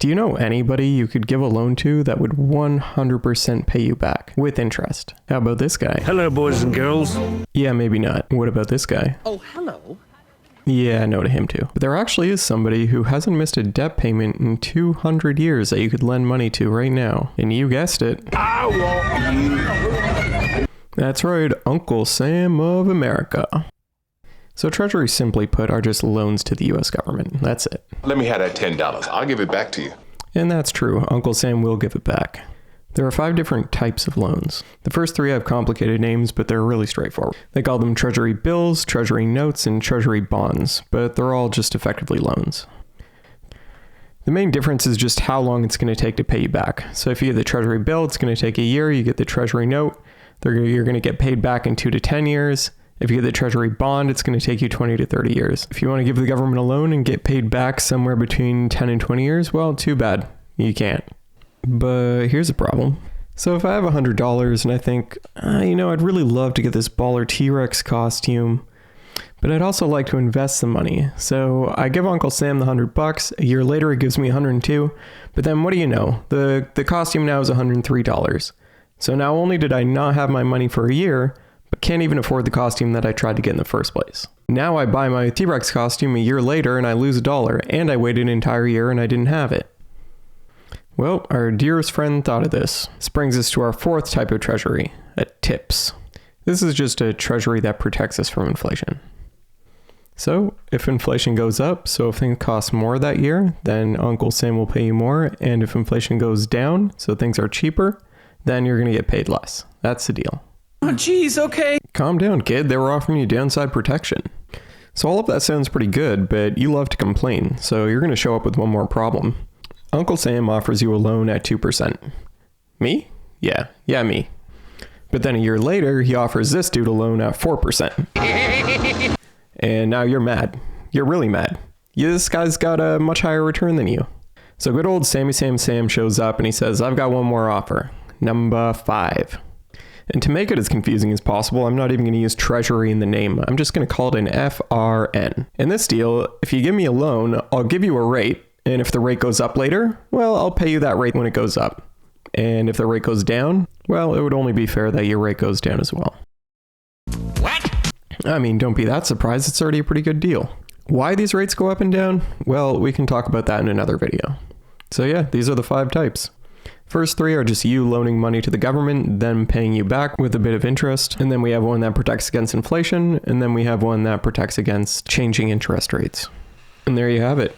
Do you know anybody you could give a loan to that would 100% pay you back with interest? How about this guy? Hello, boys and girls. Yeah, maybe not. What about this guy? Oh, hello. Yeah, no to him too. But there actually is somebody who hasn't missed a debt payment in 200 years that you could lend money to right now. And you guessed it. I want you. That's right, Uncle Sam of America. So Treasuries, simply put, are just loans to the US government. That's it. Let me have that $10. I'll give it back to you. And that's true. Uncle Sam will give it back. There are 5 different types of loans. The first 3 have complicated names, but they're really straightforward. They call them Treasury bills, Treasury notes, and Treasury bonds, but they're all just effectively loans. The main difference is just how long it's going to take to pay you back. So if you get the Treasury bill, it's going to take a year. You get the Treasury note, you're going to get paid back in 2 to 10 years. If you get the Treasury bond, it's going to take you 20 to 30 years. If you want to give the government a loan and get paid back somewhere between 10 and 20 years, well, too bad. You can't. But here's the problem. So if I have $100 and I think, I'd really love to get this baller T-Rex costume, but I'd also like to invest the money. So I give Uncle Sam the $100. A year later, he gives me 102. But then what do you know? The costume now is $103. So not only did I not have my money for a year, but can't even afford the costume that I tried to get in the first place. Now I buy my T-Rex costume a year later and I lose $1, and I waited an entire year and I didn't have it. Well, our dearest friend thought of this. This brings us to our 4th type of treasury, a TIPS. This is just a treasury that protects us from inflation. So if inflation goes up, so if things cost more that year, then Uncle Sam will pay you more, and if inflation goes down, so things are cheaper, then you're going to get paid less. That's the deal. Oh, geez, okay. Calm down, kid. They were offering you downside protection. So all of that sounds pretty good, but you love to complain, so you're going to show up with one more problem. Uncle Sam offers you a loan at 2%. Me? Yeah, me. But then a year later, he offers this dude a loan at 4%. And now you're mad. You're really mad. This guy's got a much higher return than you. So good old Sammy Sam shows up and he says, I've got one more offer. Number 5. And to make it as confusing as possible, I'm not even going to use Treasury in the name. I'm just going to call it an FRN. In this deal, if you give me a loan, I'll give you a rate. And if the rate goes up later, well, I'll pay you that rate when it goes up. And if the rate goes down, well, it would only be fair that your rate goes down as well. What? I mean, don't be that surprised. It's already a pretty good deal. Why these rates go up and down? Well, we can talk about that in another video. So yeah, these are the 5 types. First 3 are just you loaning money to the government, then paying you back with a bit of interest. And then we have one that protects against inflation. And then we have one that protects against changing interest rates. And there you have it.